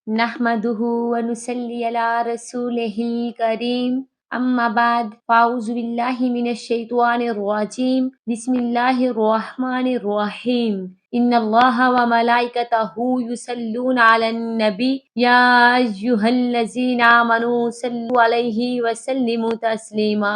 نحمده ونصلي على رسوله الكريم اما بعد فاعوذ بالله من الشيطان الرجيم بسم الله الرحمن الرحيم ان الله وملائكته يصلون على النبي يا ايها الذين آمنوا صلوا عليه وسلموا تسلیما۔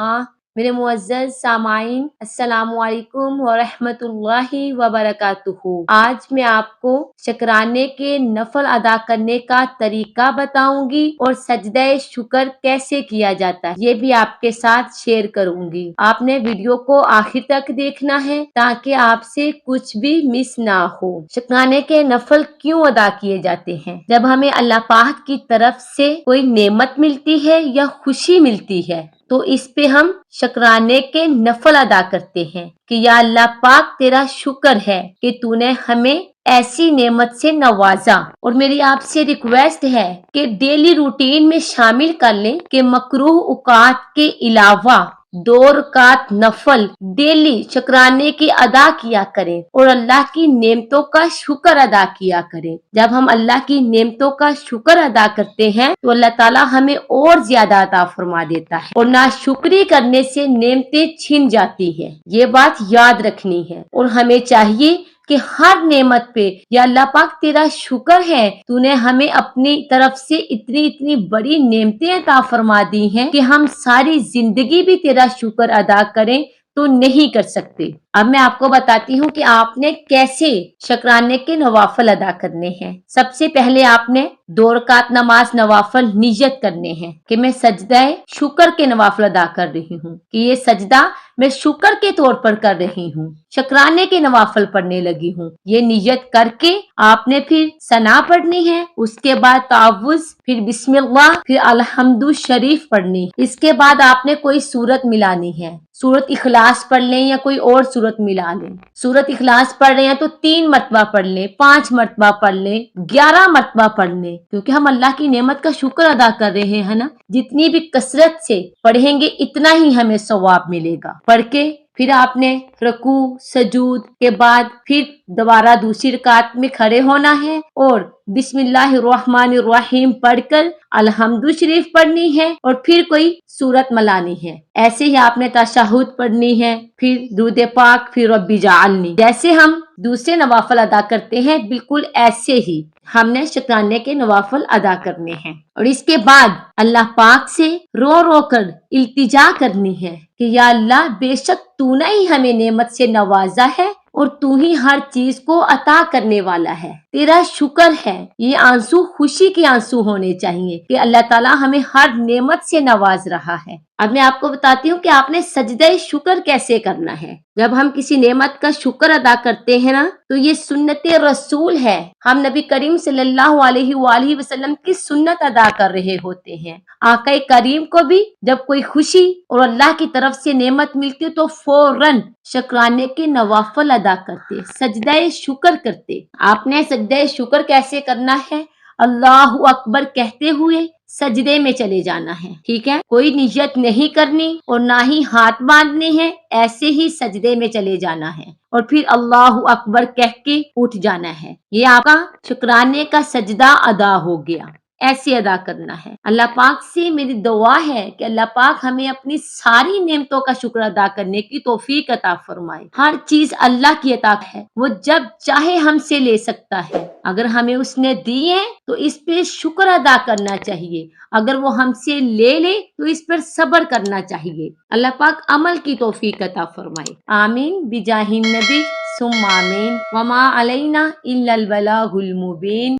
میرے معزز سامعین، السلام علیکم ورحمۃ اللہ وبرکاتہ۔ آج میں آپ کو شکرانے کے نفل ادا کرنے کا طریقہ بتاؤں گی اور سجدہ شکر کیسے کیا جاتا ہے یہ بھی آپ کے ساتھ شیئر کروں گی۔ آپ نے ویڈیو کو آخر تک دیکھنا ہے تاکہ آپ سے کچھ بھی مس نہ ہو۔ شکرانے کے نفل کیوں ادا کیے جاتے ہیں؟ جب ہمیں اللہ پاک کی طرف سے کوئی نعمت ملتی ہے یا خوشی ملتی ہے تو اس پہ ہم شکرانے کے نفل ادا کرتے ہیں کہ یا اللہ پاک تیرا شکر ہے کہ تو نے ہمیں ایسی نعمت سے نوازا۔ اور میری آپ سے ریکویسٹ ہے کہ ڈیلی روٹین میں شامل کر لیں کہ مکروہ اوقات کے علاوہ 2 رکعت نفل ڈیلی شکرانے کی ادا کیا کریں اور اللہ کی نعمتوں کا شکر ادا کیا کریں۔ جب ہم اللہ کی نعمتوں کا شکر ادا کرتے ہیں تو اللہ تعالیٰ ہمیں اور زیادہ عطا فرما دیتا ہے اور ناشکری کرنے سے نعمتیں چھن جاتی ہیں۔ یہ بات یاد رکھنی ہے اور ہمیں چاہیے کہ ہر نعمت پہ یا اللہ پاک تیرا شکر ہے تو نے ہمیں اپنی طرف سے اتنی بڑی نعمتیں عطا فرما دی ہیں کہ ہم ساری زندگی بھی تیرا شکر ادا کریں تو نہیں کر سکتے۔ اب میں آپ کو بتاتی ہوں کہ آپ نے کیسے شکرانے کے نوافل ادا کرنے ہیں۔ سب سے پہلے آپ نے 2 رکعت نماز نوافل نیت کرنے ہیں کہ میں سجدہ شکر کے نوافل ادا کر رہی ہوں، کہ یہ سجدہ میں شکر کے طور پر کر رہی ہوں، شکرانے کے نوافل پڑھنے لگی ہوں۔ یہ نیت کر کے آپ نے پھر ثنا پڑھنی ہے، اس کے بعد تعوذ، پھر بسم اللہ، پھر الحمد شریف پڑھنی۔ اس کے بعد آپ نے کوئی سورت ملانی ہے، سورت اخلاص پڑھ لیں یا کوئی اور سورت ملا لیں۔ سورت اخلاص پڑھ رہے ہیں تو 3 مرتبہ پڑھ لیں، 5 مرتبہ پڑھ لیں، 11 مرتبہ پڑھ لیں، کیونکہ ہم اللہ کی نعمت کا شکر ادا کر رہے ہیں نا۔ جتنی بھی کثرت سے پڑھیں گے اتنا ہی ہمیں ثواب ملے گا۔ پڑھ کے پھر آپ نے رکوع سجود کے بعد پھر دوبارہ دوسری رکعت میں کھڑے ہونا ہے اور بسم اللہ الرحمن الرحیم پڑھ کر الحمد شریف پڑھنی ہے اور پھر کوئی سورت ملانی ہے۔ ایسے ہی آپ نے تشہد پڑھنی ہے، پھر درود پاک، پھر رب اجعلنی۔ جیسے ہم دوسرے نوافل ادا کرتے ہیں بالکل ایسے ہی ہم نے شکرانے کے نوافل ادا کرنے ہیں۔ اور اس کے بعد اللہ پاک سے رو رو کر التجا کرنی ہے کہ یا اللہ بے شک تو نے ہی ہمیں نعمت سے نوازا ہے اور تو ہی ہر چیز کو عطا کرنے والا ہے، تیرا شکر ہے۔ یہ آنسو خوشی کے آنسو ہونے چاہیے کہ اللہ تعالیٰ ہمیں ہر نعمت سے نواز رہا ہے۔ اب میں آپ کو بتاتی ہوں کہ آپ نے سجدہ شکر کیسے کرنا ہے۔ جب ہم کسی نعمت کا شکر ادا کرتے ہیں نا تو یہ سنت رسول ہے، ہم نبی کریم صلی اللہ علیہ وآلہ وسلم کی سنت ادا کر رہے ہوتے ہیں۔ آقا کریم کو بھی جب کوئی خوشی اور اللہ کی طرف سے نعمت ملتی تو فوراً شکرانے کے نوافل ادا کرتے، سجدہ شکر کرتے۔ آپ نے سجدہ شکر کیسے کرنا ہے؟ اللہ اکبر کہتے ہوئے سجدے میں چلے جانا ہے، ٹھیک ہے؟ کوئی نیت نہیں کرنی اور نہ ہی ہاتھ باندھنے ہیں، ایسے ہی سجدے میں چلے جانا ہے اور پھر اللہ اکبر کہہ کے اٹھ جانا ہے۔ یہ آپ کا شکرانے کا سجدہ ادا ہو گیا۔ ایسے ادا کرنا ہے۔ اللہ پاک سے میری دعا ہے کہ اللہ پاک ہمیں اپنی ساری نعمتوں کا شکر ادا کرنے کی توفیق عطا فرمائے۔ ہر چیز اللہ کی عطا ہے، وہ جب چاہے ہم سے لے سکتا ہے۔ اگر ہمیں اس نے دی ہے تو اس پہ شکر ادا کرنا چاہیے، اگر وہ ہم سے لے لے تو اس پر صبر کرنا چاہیے۔ اللہ پاک عمل کی توفیق عطا فرمائے۔ آمین بجاہ النبی ثم آمین۔ وما علینا الا البلاغ المبین۔